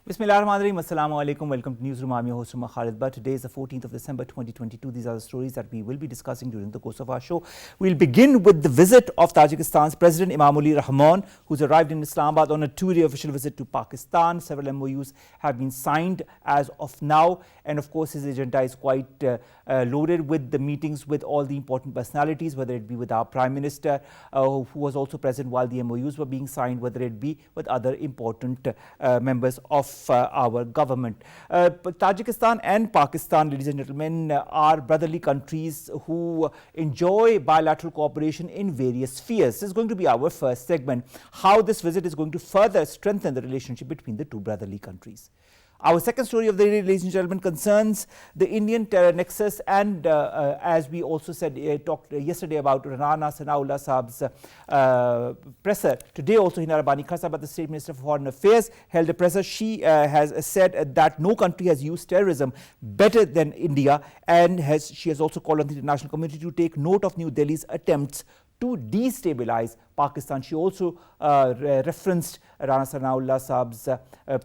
Bismillahirrahmanirrahim. Assalamu alaikum. Welcome to Newsroom. I'm your host, Omar Khalid. But today is the 14th of December 2022. These are the stories that we will be discussing during the course of our show. We'll begin with the visit of Tajikistan's President Emomali Rahmon, who's arrived in Islamabad on a two-day official visit to Pakistan. Several MOUs have been signed as of now. And of course, his agenda is quite loaded with the meetings with all the important personalities, whether it be with our Prime Minister, who was also present while the MOUs were being signed, whether it be with other important members of our government. But Tajikistan and Pakistan, ladies and gentlemen, are brotherly countries who enjoy bilateral cooperation in various spheres. This is going to be our first segment, how this visit is going to further strengthen the relationship between the two brotherly countries. Our second story of the day, ladies and gentlemen, concerns the Indian terror nexus, and as we also said, talked yesterday about Rana Sanaullah Saab's presser. Today also Hina Rabbani Khan Saab, the State Minister for Foreign Affairs, held a presser. She has said that no country has used terrorism better than India, and she has also called on the international community to take note of New Delhi's attempts to destabilize Pakistan. She also referenced Rana Sanaullah Saab's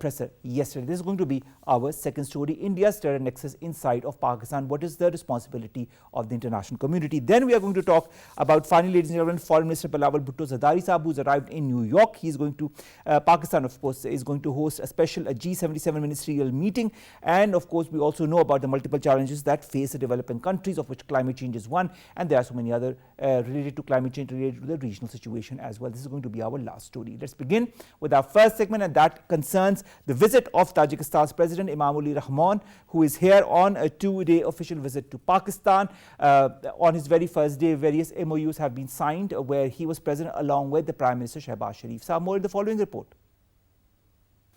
presser yesterday. This is going to be our second story, India's terror nexus inside of Pakistan. What is the responsibility of the international community? Then we are going to talk about, finally, ladies and gentlemen, Foreign Minister Bilawal Bhutto Zardari Saab, who's arrived in New York. He's going to, Pakistan, of course, is going to host a special G77 ministerial meeting. And of course, we also know about the multiple challenges that face the developing countries, of which climate change is one. And there are so many other related to climate change, related to the regional situation as well. This is going to be our last story. Let's begin with our first segment, and that concerns the visit of Tajikistan's President Emomali Rahmon, who is here on a two-day official visit to Pakistan. On his very first day, various MOUs have been signed where he was present along with the Prime Minister Shehbaz Sharif. Saad, more in the following report.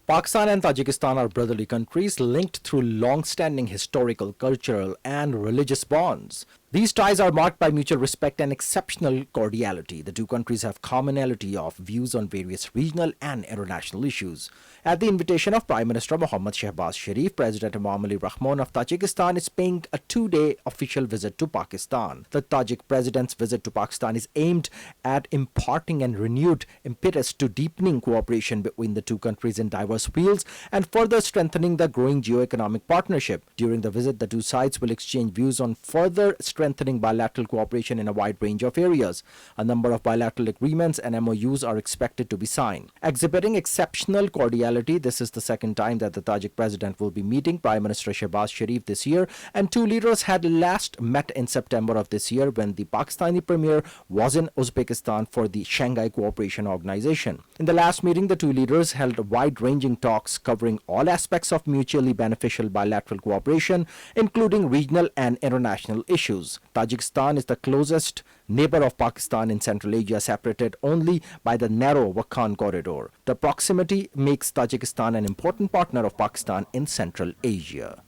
Pakistan and Tajikistan are brotherly countries linked through long-standing historical, cultural and religious bonds. These ties are marked by mutual respect and exceptional cordiality. The two countries have commonality of views on various regional and international issues. At the invitation of Prime Minister Mohammad Shehbaz Sharif, President Emomali Rahmon of Tajikistan is paying a two-day official visit to Pakistan. The Tajik President's visit to Pakistan is aimed at imparting and renewed impetus to deepening cooperation between the two countries in diverse fields and further strengthening the growing geo-economic partnership. During the visit, the two sides will exchange views on further strengthening bilateral cooperation in a wide range of areas. A number of bilateral agreements and MOUs are expected to be signed. Exhibiting exceptional cordiality, this is the second time that the Tajik President will be meeting Prime Minister Shehbaz Sharif this year, and two leaders had last met in September of this year when the Pakistani Premier was in Uzbekistan for the Shanghai Cooperation Organization. In the last meeting, the two leaders held wide-ranging talks covering all aspects of mutually beneficial bilateral cooperation, including regional and international issues. Tajikistan is the closest neighbor of Pakistan in Central Asia, separated only by the narrow Wakhan corridor. The proximity makes Tajikistan an important partner of Pakistan in Central Asia.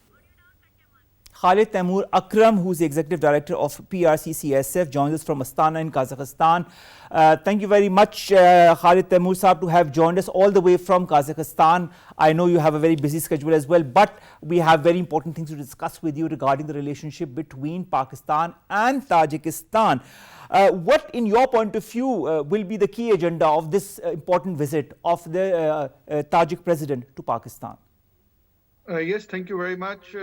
Khalid, Taimoor, Akram, who's the Executive Director of PRCCSF, joins us from Astana in Kazakhstan. Thank you very much, Khalid, Taimoor Saab, to have joined us all the way from Kazakhstan. I know you have a very busy schedule as well, but we have very important things to discuss with you regarding the relationship between Pakistan and Tajikistan. What, in your point of view, will be the key agenda of this important visit of the Tajik President to Pakistan? Yes, thank you very much.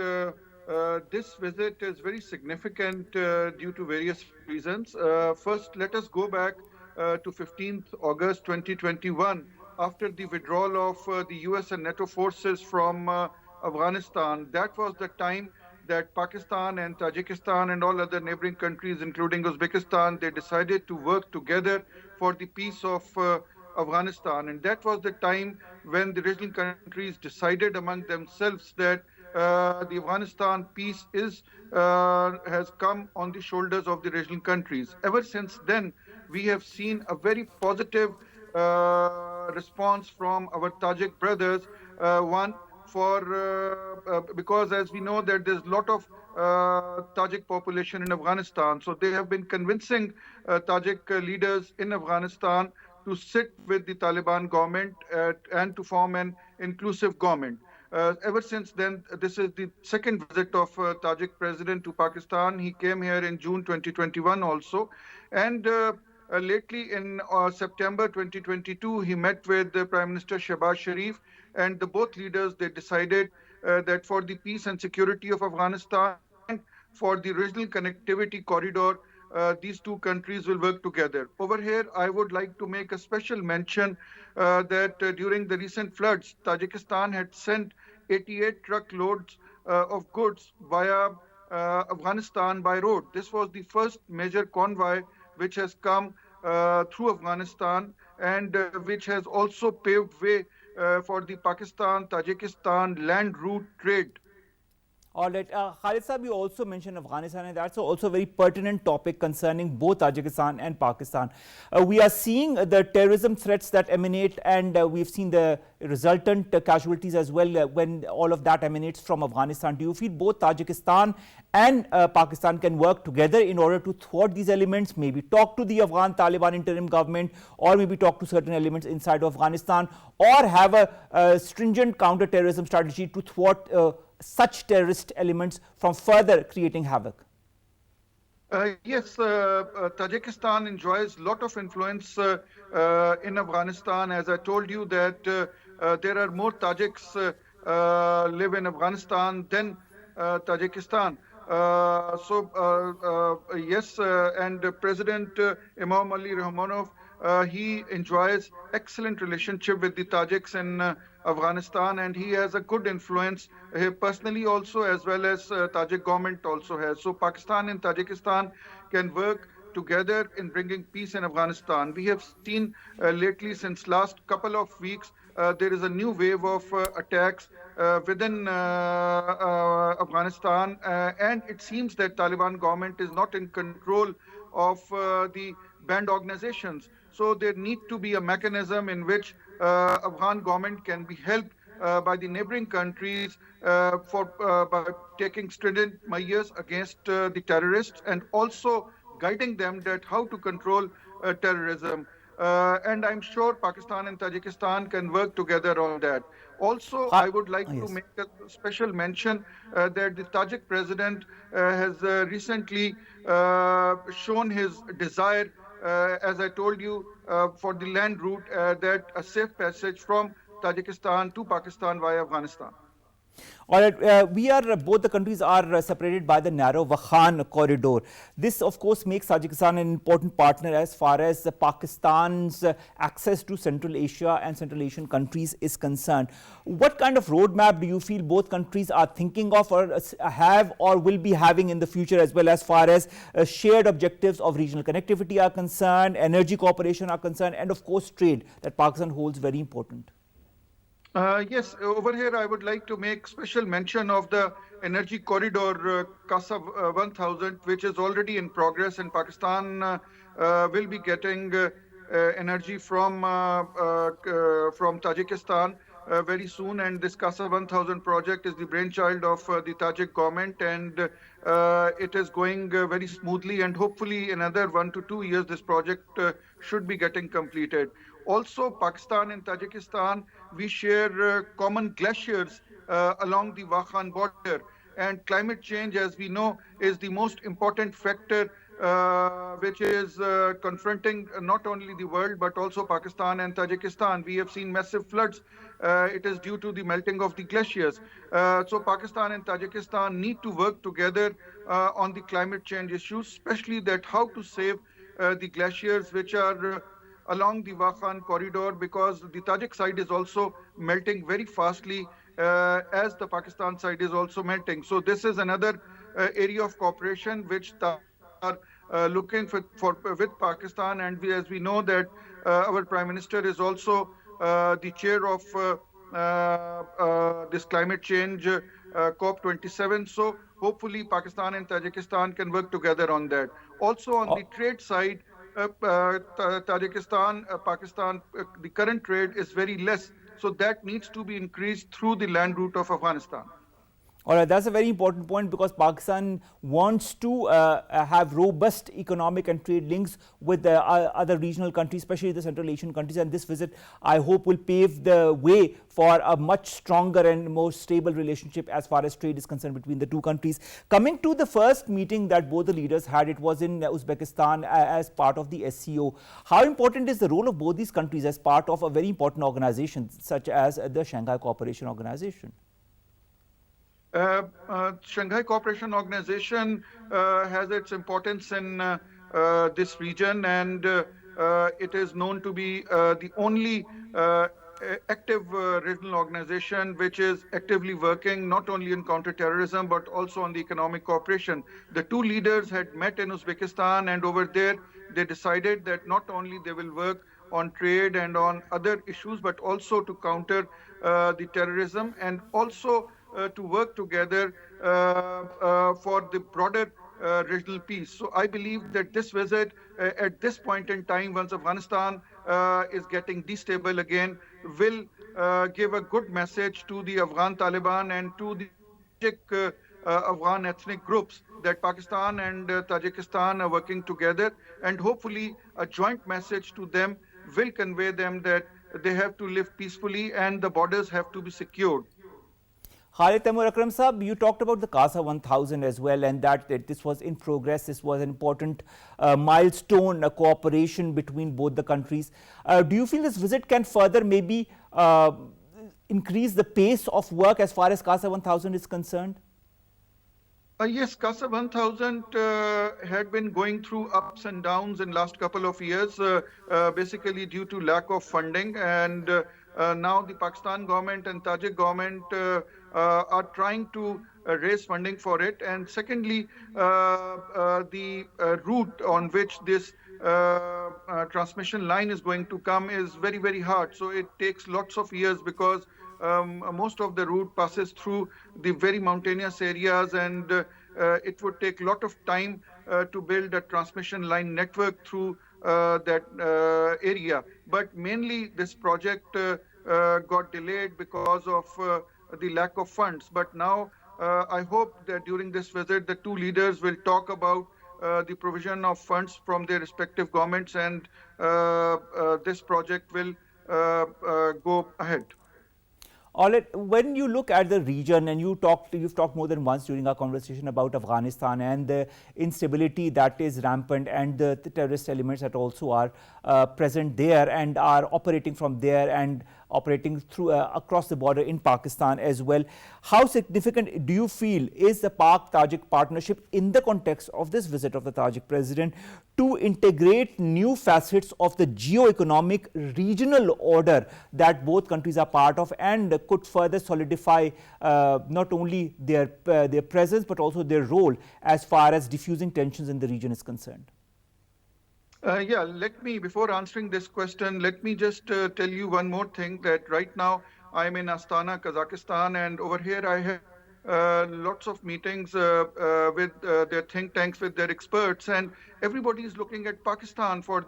This visit is very significant due to various reasons. First, let us go back to 15th August 2021, after the withdrawal of the US and NATO forces from Afghanistan. That was the time that Pakistan and Tajikistan and all other neighboring countries, including Uzbekistan, they decided to work together for the peace of Afghanistan. And that was the time when the regional countries decided among themselves that the Afghanistan peace has come on the shoulders of the regional countries. Ever since then, we have seen a very positive response from our Tajik brothers. One, because as we know that there's a lot of Tajik population in Afghanistan, so they have been convincing Tajik leaders in Afghanistan to sit with the Taliban government and to form an inclusive government. Ever since then, this is the second visit of Tajik President to Pakistan. He came here in June 2021 also. And lately in September 2022, he met with the Prime Minister Shehbaz Sharif, and the both leaders they decided that for the peace and security of Afghanistan and for the regional connectivity corridor, these two countries will work together. Over here, I would like to make a special mention that during the recent floods, Tajikistan had sent 88 truckloads of goods via Afghanistan by road. This was the first major convoy which has come through Afghanistan and which has also paved way for the Pakistan Tajikistan land route trade. All right. Khalid Saab, you also mentioned Afghanistan, and that's also a very pertinent topic concerning both Tajikistan and Pakistan. We are seeing the terrorism threats that emanate, and we've seen the resultant casualties as well when all of that emanates from Afghanistan. Do you feel both Tajikistan and Pakistan can work together in order to thwart these elements, maybe talk to the Afghan Taliban interim government, or maybe talk to certain elements inside of Afghanistan, or have a stringent counter-terrorism strategy to thwart such terrorist elements from further creating havoc? Yes, Tajikistan enjoys a lot of influence in Afghanistan. As I told you that there are more Tajiks live in Afghanistan than Tajikistan. Yes, and President Imam Ali Rahmanov, he enjoys excellent relationship with the Tajiks in Afghanistan, and he has a good influence personally also, as well as Tajik government also has. So Pakistan and Tajikistan can work together in bringing peace in Afghanistan. We have seen lately, since last couple of weeks, there is a new wave of attacks within Afghanistan, and it seems that Taliban government is not in control of the banned organizations. So there need to be a mechanism in which Afghan government can be helped by the neighboring countries by taking stringent measures against the terrorists, and also guiding them that how to control terrorism. And I'm sure Pakistan and Tajikistan can work together on that. Also, I would like to Yes. make a special mention that the Tajik President has recently shown his desire, as I told you, for the land route, that a safe passage from Tajikistan to Pakistan via Afghanistan. All right, both the countries are separated by the narrow Wakhan corridor. This, of course, makes Tajikistan an important partner as far as Pakistan's access to Central Asia and Central Asian countries is concerned. What kind of roadmap do you feel both countries are thinking of, or have, or will be having in the future, as well as far as shared objectives of regional connectivity are concerned, energy cooperation are concerned, and of course trade that Pakistan holds very important? Yes, over here I would like to make special mention of the energy corridor Casa 1000, which is already in progress, and Pakistan will be getting energy from Tajikistan very soon. And this Casa 1000 project is the brainchild of the Tajik government, and it is going very smoothly. And hopefully, in another 1 to 2 years, this project should be getting completed. Also, Pakistan and Tajikistan, we share common glaciers along the Wakhan border. And climate change, as we know, is the most important factor which is confronting not only the world, but also Pakistan and Tajikistan. We have seen massive floods. It is due to the melting of the glaciers. So Pakistan and Tajikistan need to work together on the climate change issues, especially that how to save the glaciers which are along the Wakhan corridor, because the Tajik side is also melting very fastly as the Pakistan side is also melting. So this is another area of cooperation which are looking for with Pakistan. And as we know that our Prime Minister is also the chair of this climate change COP27. So hopefully Pakistan and Tajikistan can work together on that. Also on the trade side, Tajikistan, Pakistan, the current trade is very less. So that needs to be increased through the land route of Afghanistan. All right, that's a very important point because Pakistan wants to have robust economic and trade links with the other regional countries, especially the Central Asian countries. And this visit, I hope, will pave the way for a much stronger and more stable relationship as far as trade is concerned between the two countries. Coming to the first meeting that both the leaders had, it was in Uzbekistan as part of the SCO. How important is the role of both these countries as part of a very important organization such as the Shanghai Cooperation Organization? Shanghai Cooperation Organization has its importance in this region, and it is known to be the only active regional organization which is actively working not only in counterterrorism but also on the economic cooperation. The two leaders had met in Uzbekistan, and over there they decided that not only they will work on trade and on other issues, but also to counter the terrorism and also to work together for the broader regional peace. So I believe that this visit at this point in time, once Afghanistan is getting destable again, will give a good message to the Afghan Taliban and to the Afghan ethnic groups that Pakistan and Tajikistan are working together, and hopefully a joint message to them will convey them that they have to live peacefully and the borders have to be secured. Khalid, Taimoor, Akram Saab, you talked about the CASA 1000 as well, and that this was in progress. This was an important milestone, a cooperation between both the countries. Do you feel this visit can further maybe increase the pace of work as far as CASA 1000 is concerned? Yes, CASA 1000 had been going through ups and downs in last couple of years, basically due to lack of funding. And now the Pakistan government and Tajik government are trying to raise funding for it. And secondly, the route on which this transmission line is going to come is very, very hard. So it takes lots of years because most of the route passes through the very mountainous areas, and it would take a lot of time to build a transmission line network through that area. But mainly this project got delayed because of the lack of funds. But now I hope that during this visit, the two leaders will talk about the provision of funds from their respective governments, and this project will go ahead. All right, when you look at the region, and you've talked more than once during our conversation about Afghanistan and the instability that is rampant, and the terrorist elements that also are present there and are operating from there and operating through across the border in Pakistan as well. How significant do you feel is the Pak-Tajik partnership in the context of this visit of the Tajik president to integrate new facets of the geo-economic regional order that both countries are part of, and could further solidify not only their presence but also their role as far as diffusing tensions in the region is concerned? Yeah, before answering this question, let me just tell you one more thing, that right now I'm in Astana, Kazakhstan, and over here I have lots of meetings with their think tanks, with their experts, and everybody is looking at Pakistan for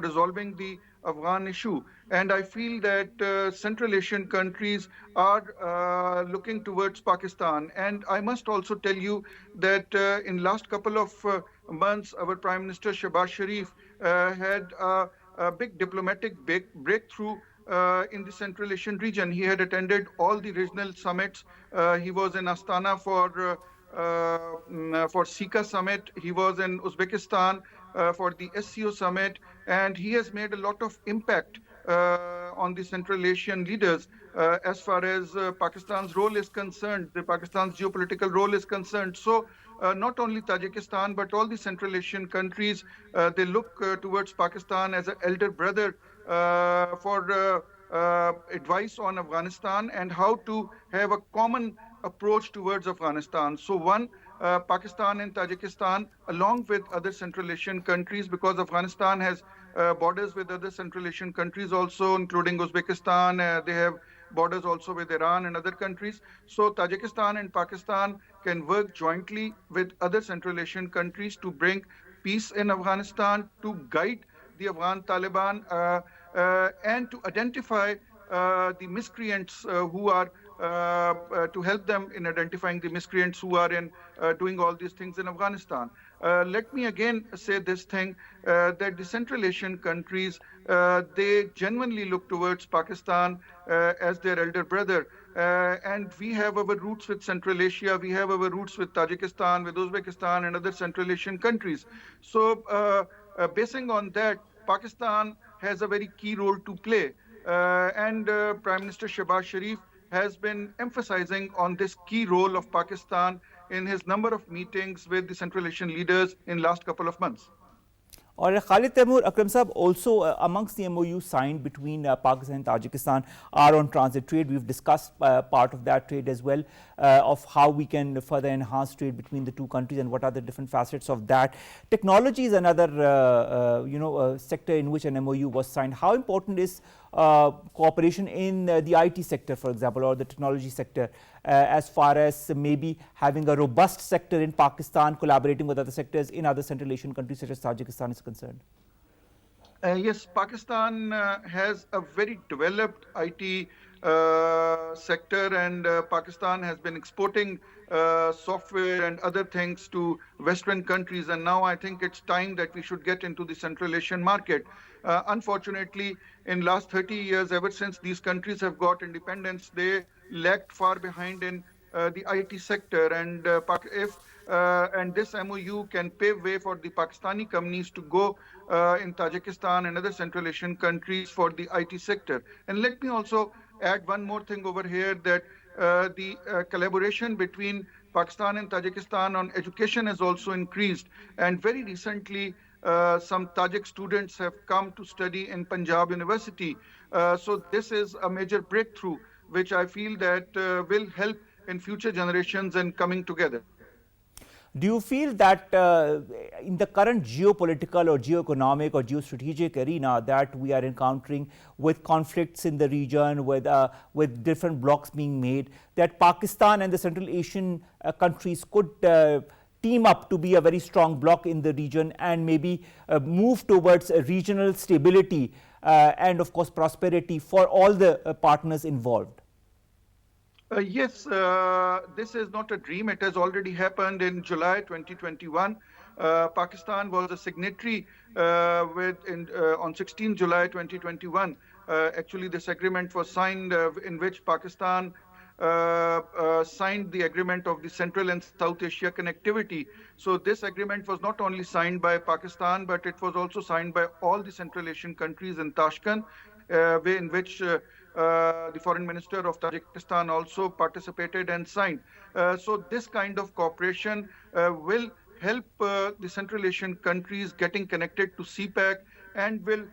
resolving the Afghan issue. And I feel that Central Asian countries are looking towards Pakistan. And I must also tell you that in last couple of months, our Prime Minister Shehbaz Sharif had a big diplomatic breakthrough in the Central Asian region. He had attended all the regional summits. He was in Astana for Sika summit. He was in Uzbekistan for the SCO summit, and he has made a lot of impact on the Central Asian leaders as far as Pakistan's role is concerned, Pakistan's geopolitical role is concerned. So not only Tajikistan, but all the Central Asian countries, they look towards Pakistan as an elder brother for advice on Afghanistan and how to have a common approach towards Afghanistan. So Pakistan and Tajikistan, along with other Central Asian countries, because Afghanistan has borders with other Central Asian countries also, including Uzbekistan. They have borders also with Iran and other countries. So Tajikistan and Pakistan can work jointly with other Central Asian countries to bring peace in Afghanistan, to guide the Afghan Taliban, and to identify the miscreants who are to help them in identifying the miscreants who are in doing all these things in Afghanistan. Let me again say this thing that the Central Asian countries they genuinely look towards Pakistan as their elder brother. And we have our roots with Central Asia, we have our roots with Tajikistan, with Uzbekistan, and other Central Asian countries. So, basing on that, Pakistan has a very key role to play. And Prime Minister Shehbaz Sharif has been emphasizing on this key role of Pakistan in his number of meetings with the Central Asian leaders in last couple of months. और Khalid, Taimoor, Akram Sahab, also amongst the MOU signed between Pakistan and Tajikistan are on transit trade. We've discussed part of that trade as well, of how we can further enhance trade between the two countries and what are the different facets of that. Technology is another sector in which an MOU was signed. How important is cooperation in the IT sector, for example, or the technology sector, as far as maybe having a robust sector in Pakistan, collaborating with other sectors in other Central Asian countries such as Tajikistan is concerned? Yes, Pakistan has a very developed IT sector, and Pakistan has been exporting software and other things to Western countries. And now I think it's time that we should get into the Central Asian market. Unfortunately, in last 30 years, ever since these countries have got independence, they lagged far behind in the IT sector. And and this MOU can pave way for the Pakistani companies to go in Tajikistan and other Central Asian countries for the IT sector. And let me also add one more thing over here, that the collaboration between Pakistan and Tajikistan on education has also increased. And very recently, some Tajik students have come to study in Punjab University. So this is a major breakthrough, which I feel that will help in future generations in coming together. Do you feel that in the current geopolitical or geoeconomic or geostrategic arena that we are encountering, with conflicts in the region, with different blocks being made, that Pakistan and the Central Asian countries could team up to be a very strong bloc in the region and maybe move towards regional stability and of course prosperity for all the partners involved? Yes, this is not a dream. It has already happened in July 2021. Pakistan was a signatory on 16 July 2021. Actually, this agreement was signed in which Pakistan signed the agreement of the Central and South Asia connectivity. So this agreement was not only signed by Pakistan, but it was also signed by all the Central Asian countries in Tashkent, in which the foreign minister of Tajikistan also participated and signed. So this kind of cooperation will help the Central Asian countries getting connected to CPEC and will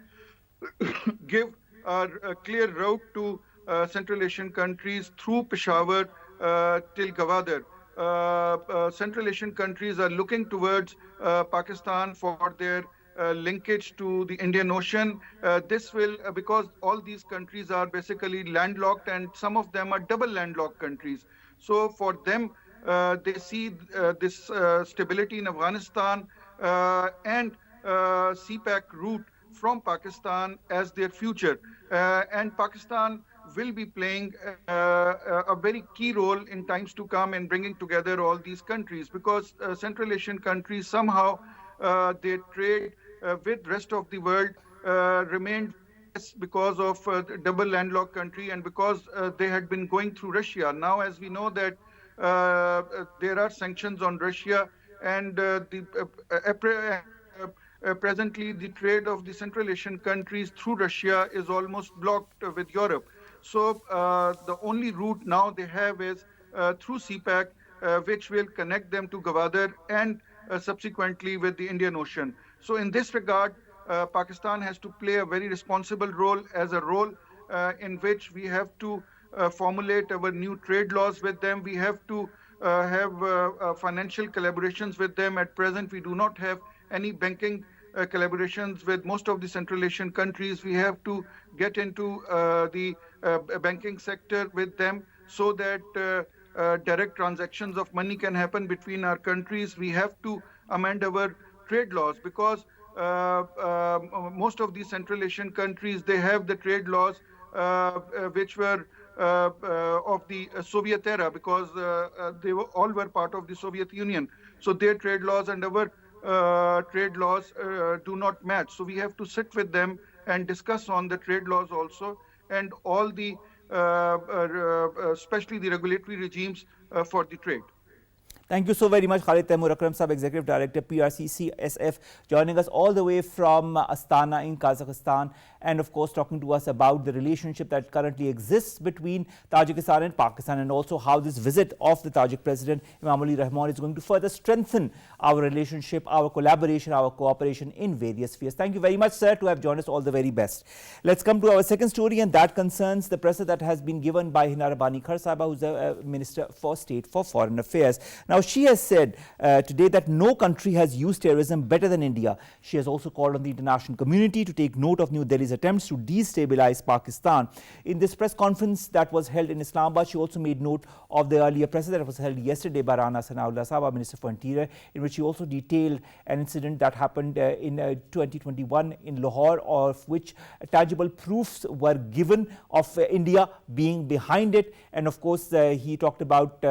give a clear route to Central Asian countries through Peshawar till Gwadar. Central Asian countries are looking towards Pakistan for their linkage to the Indian Ocean. This will, because all these countries are basically landlocked and some of them are double landlocked countries. So for them, they see this stability in Afghanistan and CPEC route from Pakistan as their future. And Pakistan will be playing a very key role in times to come in bringing together all these countries, because Central Asian countries somehow their trade with rest of the world remained less because of double landlocked country and because they had been going through Russia. Now, as we know that there are sanctions on Russia, and presently the trade of the Central Asian countries through Russia is almost blocked with Europe. So the only route now they have is through CPEC, which will connect them to Gwadar and subsequently with the Indian Ocean. So in this regard, Pakistan has to play a very responsible role, as a role in which we have to formulate our new trade laws with them. We have to have financial collaborations with them. At present, we do not have any banking collaborations with most of the Central Asian countries. We have to get into the banking sector with them so that direct transactions of money can happen between our countries. We have to amend our trade laws, because most of these Central Asian countries, they have the trade laws which were of the Soviet era, because all were part of the Soviet Union. So their trade laws and our trade laws do not match. So we have to sit with them and discuss on the trade laws also, and all the especially the regulatory regimes for the trade. Thank you so very much, Khalid. Taimoor, Akram Sab, Executive Director, PRCCSF, joining us all the way from Astana in Kazakhstan, and of course talking to us about the relationship that currently exists between Tajikistan and Pakistan, and also how this visit of the Tajik President Emomali Rahmon is going to further strengthen our relationship, our collaboration, our cooperation in various spheres. Thank you very much, sir, to have joined us. All the very best. Let's come to our second story, and that concerns the pressure that has been given by Hina Rabbani Khar Sahiba, who's the Minister for State for Foreign Affairs. Now, she has said today that no country has used terrorism better than India. She has also called on the international community to take note of New Delhi's attempts to destabilize Pakistan. In this press conference that was held in Islamabad, she also made note of the earlier press that was held yesterday by Rana Sanaullah Sahaba, Minister for Interior, in which she also detailed an incident that happened in 2021 in Lahore, of which tangible proofs were given of India being behind it. And of course, he talked about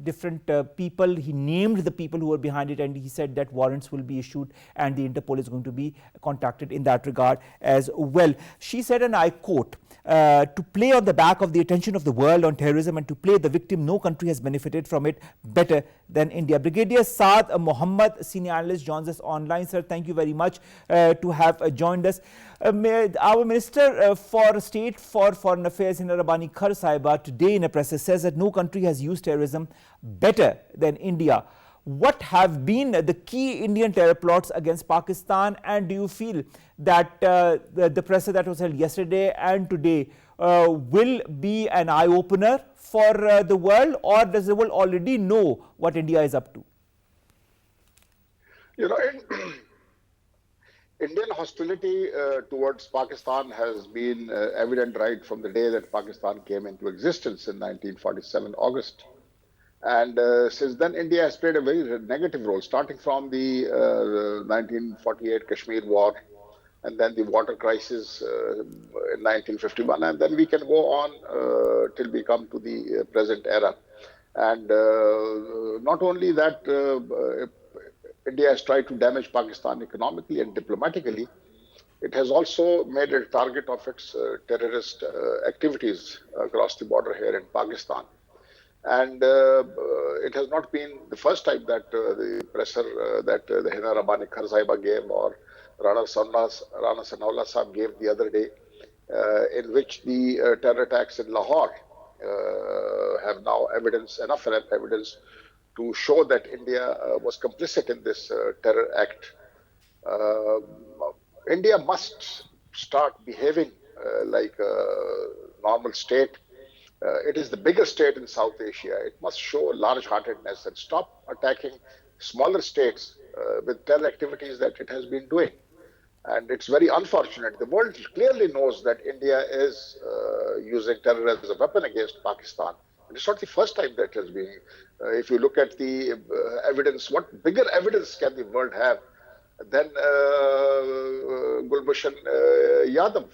different people. He named the people who were behind it, and he said that warrants will be issued and the Interpol is going to be contacted in that regard as well. She said, and I quote, to play on the back of the attention of the world on terrorism and to play the victim, no country has benefited from it better than India. Brigadier Saad Mohammed, senior analyst, joins us online. Sir, thank you very much to have joined us. Our Minister for State for Foreign Affairs, Hina Rabbani Khar Sahiba, today in a presser says that no country has used terrorism better than India. What have been the key Indian terror plots against Pakistan, and do you feel that the presser that was held yesterday and today will be an eye-opener for the world, or does the world already know what India is up to? You know, Indian hostility towards Pakistan has been evident right from the day that Pakistan came into existence in 1947 August. And since then, India has played a very negative role, starting from the 1948 Kashmir War, and then the water crisis in 1951, and then we can go on till we come to the present era. And not only that, India has tried to damage Pakistan economically and diplomatically. It has also made a target of its terrorist activities across the border here in Pakistan. And it has not been the first time that the presser that the Hina Rabbani Khar Sahiba gave, or Rana Sanaullah Sahab gave the other day, in which the terror attacks in Lahore have now enough evidence to show that India was complicit in this terror act. India must start behaving like a normal state. It is the biggest state in South Asia. It must show large-heartedness and stop attacking smaller states with terror activities that it has been doing. And it's very unfortunate. The world clearly knows that India is using terror as a weapon against Pakistan. And it's not the first time that has been. If you look at the evidence, what bigger evidence can the world have than Gulbhushan Yadav,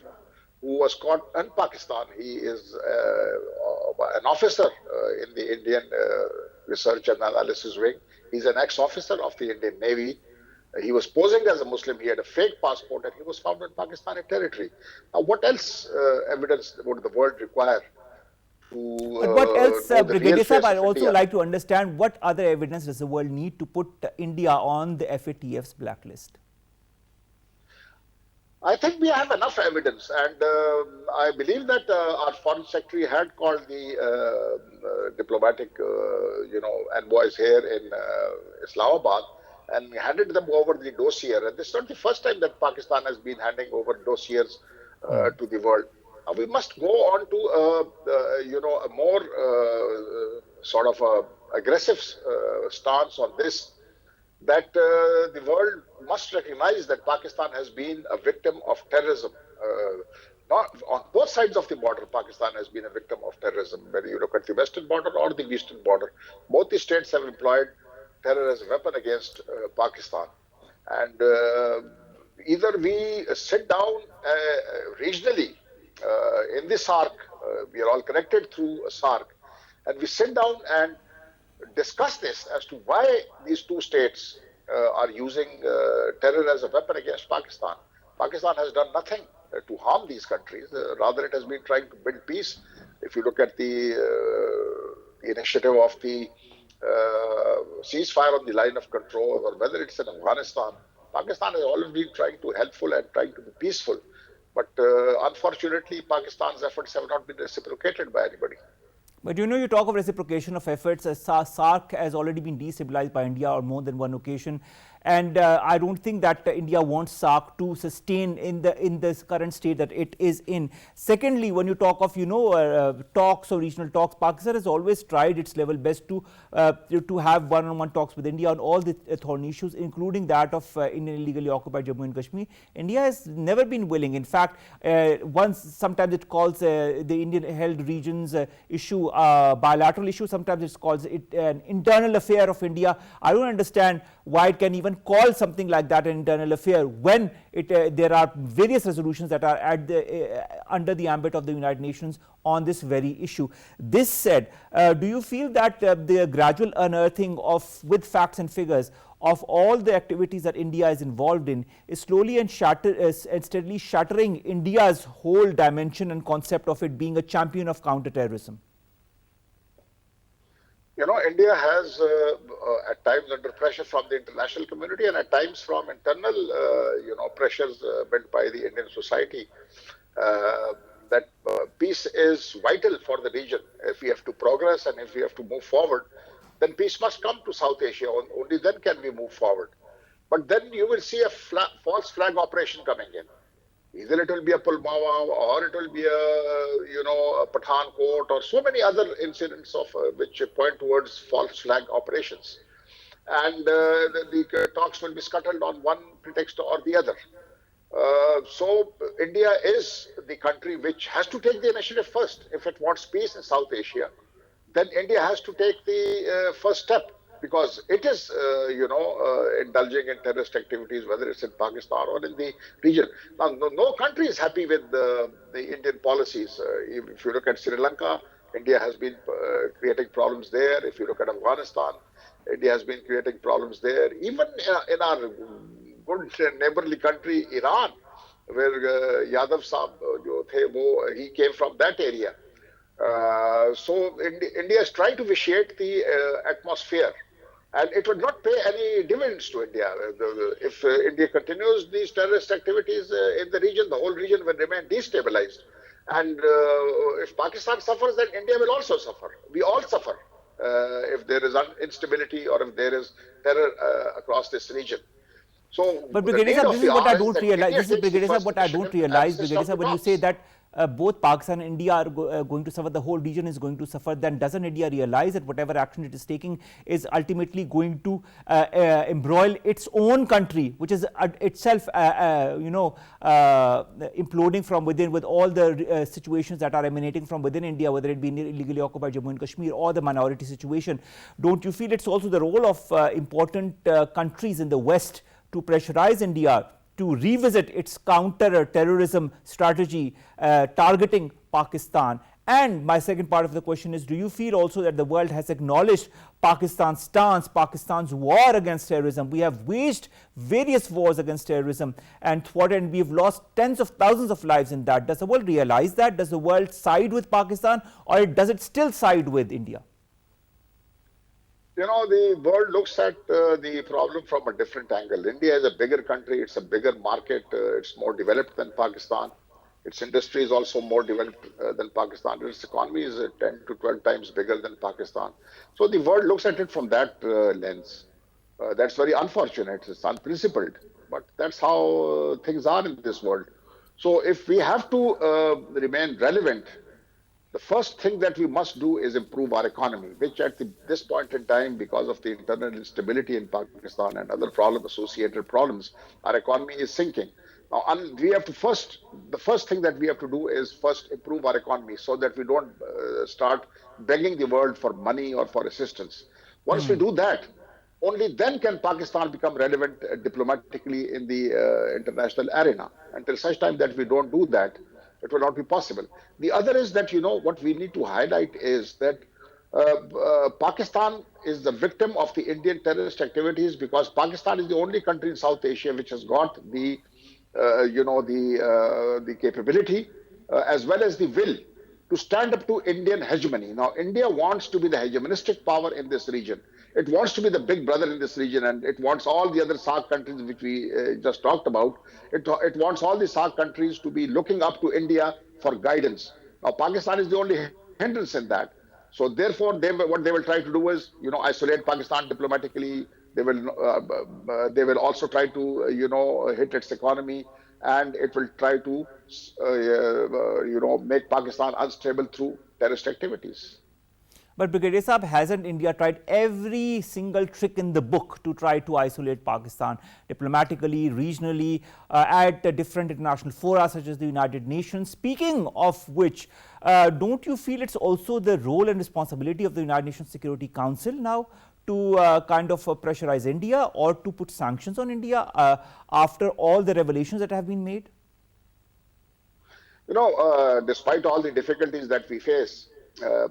who was caught in Pakistan? He is an officer in the Indian Research and Analysis Wing. He's an ex-officer of the Indian Navy. He was posing as a Muslim. He had a fake passport, and he was found in Pakistani territory. Now, what else evidence would the world require? But what else, Brigadier Sahib, I'd also like to understand what other evidence does the world need to put India on the FATF's blacklist? I think we have enough evidence, and I believe that our Foreign Secretary had called the diplomatic, envoys here in Islamabad and handed them over the dossier. And this is not the first time that Pakistan has been handing over dossiers to the world. We must go on to, a more sort of aggressive stance on this, that the world must recognize that Pakistan has been a victim of terrorism. Not on both sides of the border, Pakistan has been a victim of terrorism. Whether you look at the western border or the eastern border, both the states have employed terror as a weapon against Pakistan. And either we sit down regionally in the SAARC. We are all connected through SAARC. And we sit down and discuss this as to why these two states are using terror as a weapon against Pakistan. Pakistan has done nothing to harm these countries. Rather, it has been trying to build peace. If you look at the initiative of the ceasefire on the line of control, or whether it's in Afghanistan, Pakistan has always been trying to helpful and trying to be peaceful. But unfortunately, Pakistan's efforts have not been reciprocated by anybody. But you talk of reciprocation of efforts. SAARC has already been destabilized by India on more than one occasion. And I don't think that India wants SAARC to sustain in this current state that it is in. Secondly, when you talk of talks or regional talks, Pakistan has always tried its level best to have one-on-one talks with India on all the thorny issues, including that of Indian illegally occupied Jammu and Kashmir. India has never been willing. In fact, sometimes it calls the Indian-held regions issue a bilateral issue. Sometimes it calls it an internal affair of India. I don't understand why it can even call something like that an internal affair when there are various resolutions that are under the ambit of the United Nations on this very issue. This said, do you feel that the gradual unearthing with facts and figures of all the activities that India is involved in is slowly and steadily shattering India's whole dimension and concept of it being a champion of counterterrorism? India has at times under pressure from the international community and at times from internal, pressures built by the Indian society that peace is vital for the region. If we have to progress and if we have to move forward, then peace must come to South Asia. Only then can we move forward. But then you will see a false flag operation coming in. Either it will be a Pulwama or it will be a Pathankot or so many other incidents of which point towards false flag operations. And the talks will be scuttled on one pretext or the other. So India is the country which has to take the initiative first. If it wants peace in South Asia, then India has to take the first step, because it is, indulging in terrorist activities, whether it's in Pakistan or in the region. Now, no country is happy with the Indian policies. If you look at Sri Lanka, India has been creating problems there. If you look at Afghanistan, India has been creating problems there. Even in our good neighborly country, Iran, where Yadav Saab, he came from that area. So India is trying to vitiate the atmosphere, and it would not pay any dividends to India. If India continues these terrorist activities in the region, the whole region will remain destabilized. And if Pakistan suffers, then India will also suffer. We all suffer if there is instability or if there is terror across this region. So, but Brigadier Sahab, this is what I don't realize. This is Brigadier Sahab, what I don't realize, Brigadier Sahab, when you say that both Pakistan and India are going to suffer, the whole region is going to suffer, then doesn't India realize that whatever action it is taking is ultimately going to embroil its own country, which is itself, imploding from within, with all the situations that are emanating from within India, whether it be illegally occupied Jammu and Kashmir or the minority situation? Don't you feel it's also the role of important countries in the West to pressurize India to revisit its counter-terrorism strategy targeting Pakistan? And my second part of the question is, do you feel also that the world has acknowledged Pakistan's stance, Pakistan's war against terrorism? We have waged various wars against terrorism and we have lost tens of thousands of lives in that. Does the world realize that? Does the world side with Pakistan, or does it still side with India? The world looks at the problem from a different angle. India is a bigger country, it's a bigger market, it's more developed than Pakistan. Its industry is also more developed than Pakistan. Its economy is 10 to 12 times bigger than Pakistan. So the world looks at it from that lens. That's very unfortunate, it's unprincipled, but that's how things are in this world. So if we have to remain relevant, the first thing that we must do is improve our economy, which at this point in time, because of the internal instability in Pakistan and other associated problems, our economy is sinking. Now, we have to the first thing that we have to do is first improve our economy so that we don't start begging the world for money or for assistance. Once we do that, only then can Pakistan become relevant diplomatically in the international arena. Until such time that we don't do that, It will not be possible. The other is that, what we need to highlight is that Pakistan is the victim of the Indian terrorist activities because Pakistan is the only country in South Asia which has got the capability as well as the will to stand up to Indian hegemony. Now, India wants to be the hegemonistic power in this region. It wants to be the big brother in this region, and it wants all the other SAARC countries, which we just talked about. It wants all the SAARC countries to be looking up to India for guidance. Now, Pakistan is the only hindrance in that. So, therefore, what they will try to do is, isolate Pakistan diplomatically. They will also try to, hit its economy, and it will try to, make Pakistan unstable through terrorist activities. But Brigadier Saab, hasn't India tried every single trick in the book to try to isolate Pakistan diplomatically, regionally, at different international fora such as the United Nations? Speaking of which, don't you feel it's also the role and responsibility of the United Nations Security Council now to kind of pressurize India or to put sanctions on India after all the revelations that have been made? Despite all the difficulties that we face,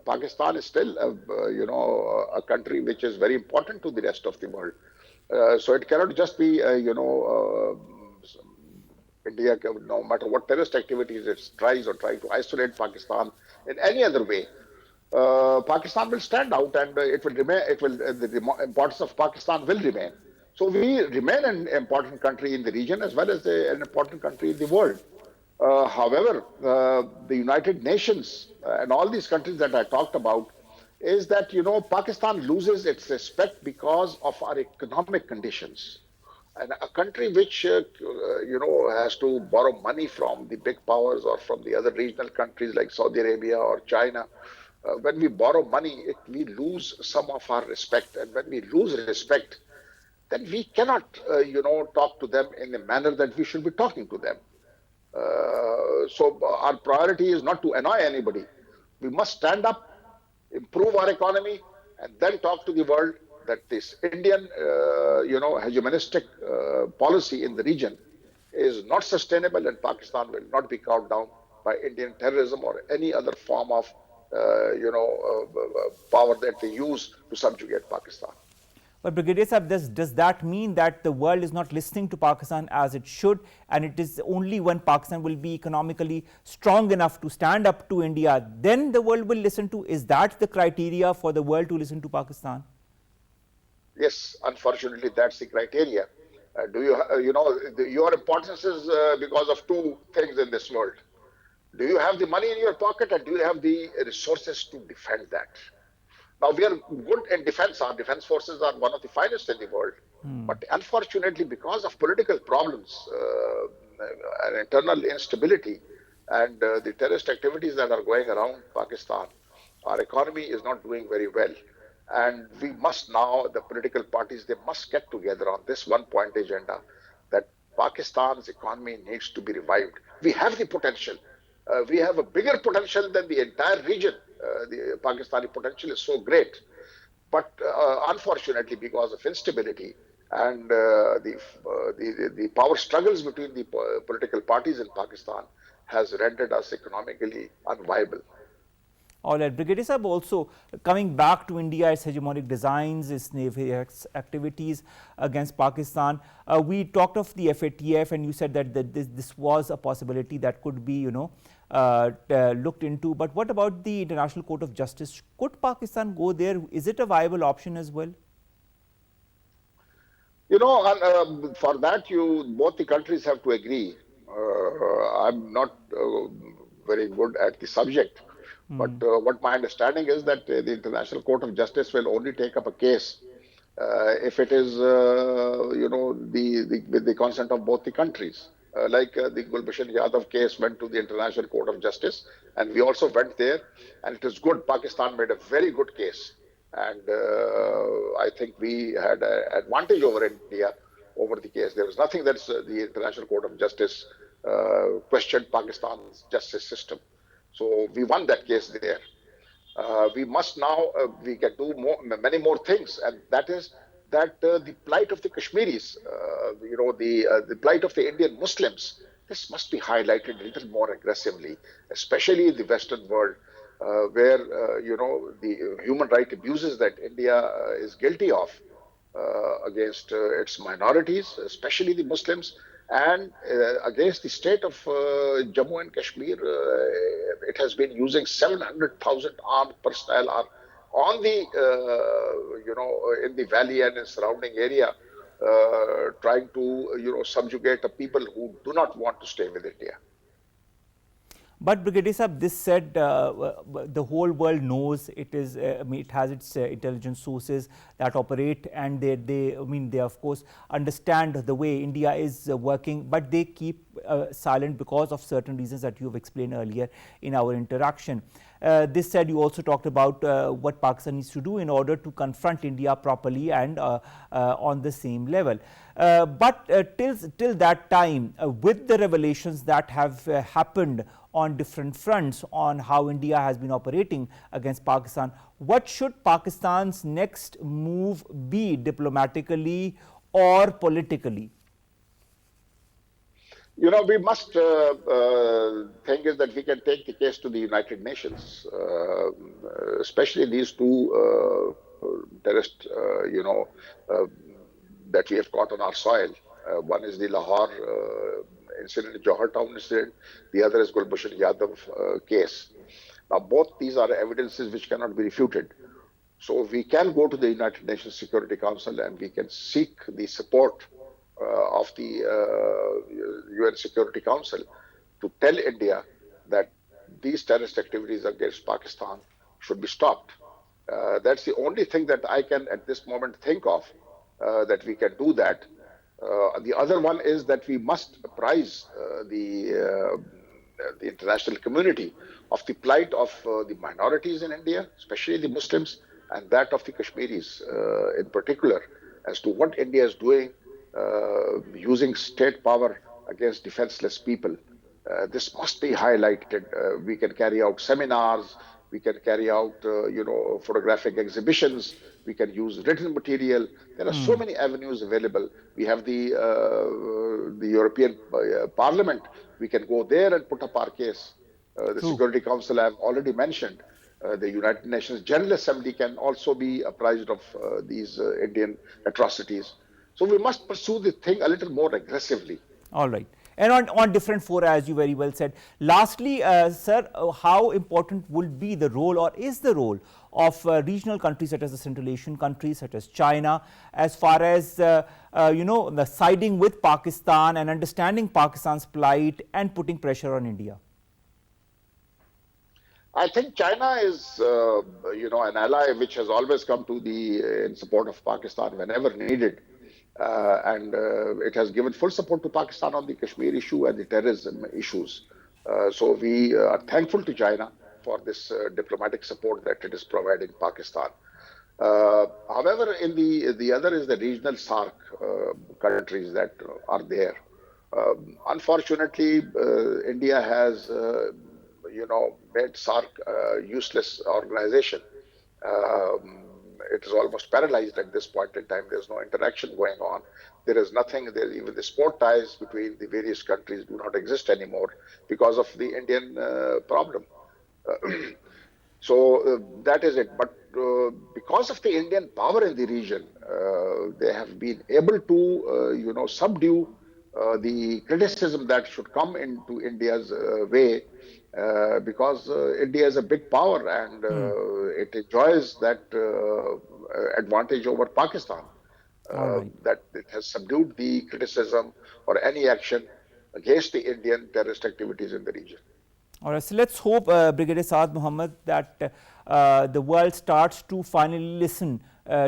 Pakistan is still, a country which is very important to the rest of the world. So it cannot just be, India, no matter what terrorist activities it tries or try to isolate Pakistan in any other way. Pakistan will stand out, and it will remain. The importance of Pakistan will remain. So we remain an important country in the region as well as an important country in the world. However, the United Nations and all these countries that I talked about is that, Pakistan loses its respect because of our economic conditions. And a country which, has to borrow money from the big powers or from the other regional countries like Saudi Arabia or China, when we borrow money, we lose some of our respect. And when we lose respect, then we cannot, talk to them in the manner that we should be talking to them. So our priority is not to annoy anybody. We must stand up, improve our economy, and then talk to the world that this Indian, hegemonistic policy in the region is not sustainable, and Pakistan will not be cowed down by Indian terrorism or any other form of, power that they use to subjugate Pakistan. But Brigadier Saab, does that mean that the world is not listening to Pakistan as it should, and it is only when Pakistan will be economically strong enough to stand up to India, then the world will listen to? Is that the criteria for the world to listen to Pakistan? Yes, unfortunately, that's the criteria. Your importance is because of two things in this world. Do you have the money in your pocket, and do you have the resources to defend that? Now, we are good in defense. Our defense forces are one of the finest in the world. But unfortunately, because of political problems and internal instability and the terrorist activities that are going around Pakistan, our economy is not doing very well. And we must now, the political parties, they must get together on this one-point agenda that Pakistan's economy needs to be revived. We have the potential. We have a bigger potential than the entire region. The Pakistani potential is so great. But unfortunately, because of instability and the power struggles between the political parties in Pakistan has rendered us economically unviable. All right, Brigadier Saab, also coming back to India, its hegemonic designs, its naval activities against Pakistan. We talked of the FATF, and you said that this was a possibility that could be, looked into. But what about the International Court of Justice? Could Pakistan go there? Is it a viable option as well? For that, both the countries have to agree. I'm not very good at the subject. But what my understanding is that the International Court of Justice will only take up a case if it is, with the consent of both the countries. Like the Gulbashan Yadav case went to the International Court of Justice, and we also went there, and it is good. Pakistan made a very good case, and I think we had an advantage over India over the case. There was nothing that the International Court of Justice questioned Pakistan's justice system. So we won that case there. We must now, we can do many more things, and that is that the plight of the Kashmiris, the plight of the Indian Muslims, this must be highlighted a little more aggressively, especially in the Western world, where the human right abuses that India is guilty of against its minorities, especially the Muslims, and against the state of Jammu and Kashmir. It has been using 700,000 armed personnel are on the in the valley and in surrounding area, trying to subjugate a people who do not want to stay with India. But Brigadier Saab, this said, the whole world knows it is. It has its intelligence sources that operate, and they of course understand the way India is working, but they keep silent because of certain reasons that you have explained earlier in our interaction. This said, you also talked about what Pakistan needs to do in order to confront India properly and on the same level. But till that time, with the revelations that have happened on different fronts on how India has been operating against Pakistan, what should Pakistan's next move be, diplomatically or politically? We must think is that we can take the case to the United Nations, especially these two terrorist, that we have caught on our soil. One is the Lahore incident, Johar Town incident. The other is Gulbhushan Yadav case. Now, both these are evidences which cannot be refuted. So we can go to the United Nations Security Council and we can seek the support of the UN Security Council to tell India that these terrorist activities against Pakistan should be stopped. That's the only thing that I can at this moment think of, that we can do that. The other one is that we must apprise the international community of the plight of the minorities in India, especially the Muslims, and that of the Kashmiris in particular, as to what India is doing, using state power against defenseless people. This must be highlighted. We can carry out seminars, we can carry out, photographic exhibitions, we can use written material. There are so many avenues available. We have the European Parliament. We can go there and put up our case. The Security Council I have already mentioned. The United Nations General Assembly can also be apprised of these Indian atrocities. So we must pursue the thing a little more aggressively. All right. And on different fora, as you very well said. Lastly, sir, how important would be the role, or is the role, of regional countries such as the Central Asian countries, such as China, as far as, the siding with Pakistan and understanding Pakistan's plight and putting pressure on India? I think China is, an ally which has always come to in support of Pakistan whenever needed. And it has given full support to Pakistan on the Kashmir issue and the terrorism issues. So we are thankful to China for this diplomatic support that it is providing Pakistan. However, in the other is the regional SAARC countries that are there. Unfortunately, India has, made SAARC a useless organization. It is almost paralyzed at this point in time. There's no interaction going on. There is nothing. Even the sport ties between the various countries do not exist anymore because of the Indian problem. So that is it. But because of the Indian power in the region, they have been able to, subdue the criticism that should come into India's way. Because India is a big power and it enjoys that advantage over Pakistan, that it has subdued the criticism or any action against the Indian terrorist activities in the region. All right, so let's hope, Brigadier Saad Muhammad, that the world starts to finally listen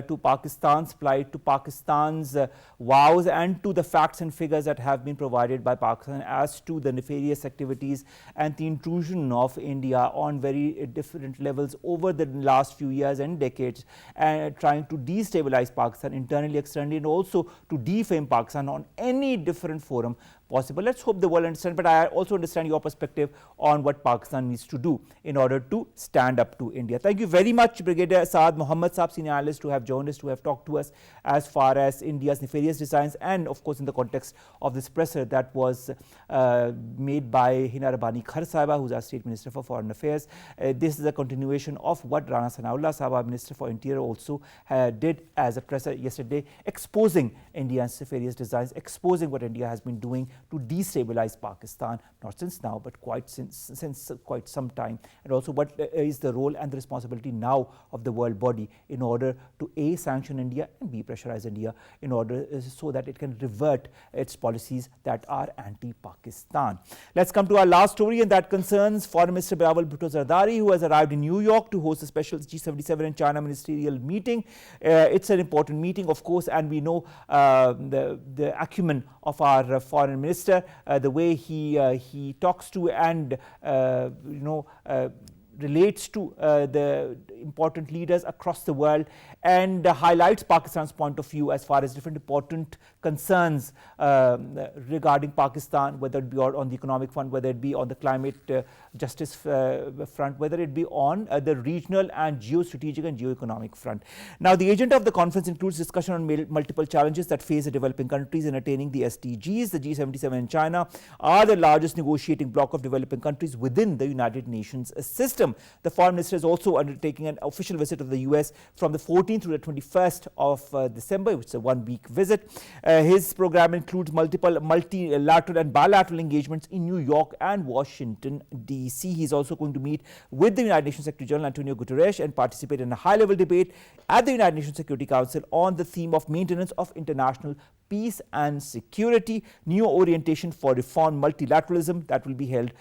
to Pakistan's plight, to Pakistan's vows, and to the facts and figures that have been provided by Pakistan as to the nefarious activities and the intrusion of India on very different levels over the last few years and decades, and trying to destabilize Pakistan internally, externally, and also to defame Pakistan on any different forum possible. Let's hope the world understands, but I also understand your perspective on what Pakistan needs to do in order to stand up to India. Thank you very much, Brigadier Saad Mohammed Saab, senior analyst, who have joined us, who have talked to us as far as India's nefarious designs, and of course in the context of this presser that was made by Hina Rabbani Khar Sahiba, who is our State Minister for Foreign Affairs. This is a continuation of what Rana Sanaullah Sahiba, Minister for Interior, also did as a presser yesterday, exposing India's nefarious designs, exposing what India has been doing to destabilize Pakistan, not since now, but since quite some time, and also what is the role and the responsibility now of the world body in order to A, sanction India, and B, pressurize India in order so that it can revert its policies that are anti-Pakistan. Let's come to our last story, and that concerns Foreign Minister Bilawal Zardari, who has arrived in New York to host a special G77 and China ministerial meeting. It's an important meeting, of course, and we know the acumen of our foreign minister, the way he talks to and relates to the important leaders across the world, and highlights Pakistan's point of view as far as different important concerns regarding Pakistan, whether it be on the economic front, whether it be on the climate justice front, whether it be on the regional and geostrategic and geoeconomic front. Now, the agenda of the conference includes discussion on multiple challenges that face the developing countries in attaining the SDGs. The G77 and China are the largest negotiating bloc of developing countries within the United Nations system. The Foreign Minister is also undertaking an official visit of the US from the 14th to the 21st of December, which is a one-week visit. His program includes multilateral and bilateral engagements in New York and Washington, D.C. He's also going to meet with the United Nations Secretary General Antonio Guterres and participate in a high-level debate at the United Nations Security Council on the theme of maintenance of international peace and security, new orientation for reform multilateralism, that will be held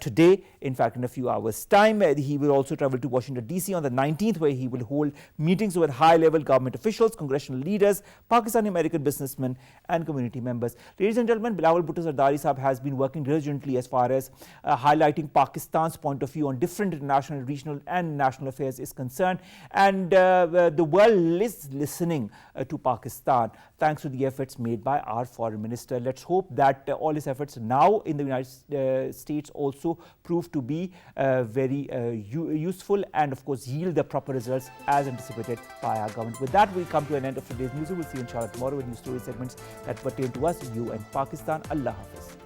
today, in fact in a few hours time. He will also travel to Washington DC on the 19th, where he will hold meetings with high-level government officials, congressional leaders, Pakistani American businessmen and community members. Ladies and gentlemen, Bilawal Zardari Sahab has been working diligently as far as highlighting Pakistan's point of view on different international, regional and national affairs is concerned, and the world is listening to Pakistan thanks to the efforts made by our foreign minister. Let's hope that all his efforts now in the United States also prove to be very useful and of course yield the proper results as anticipated by our government. With that, we come to an end of today's news. We'll see you inshallah tomorrow with new story segments that pertain to us, you and Pakistan. Allah Hafiz.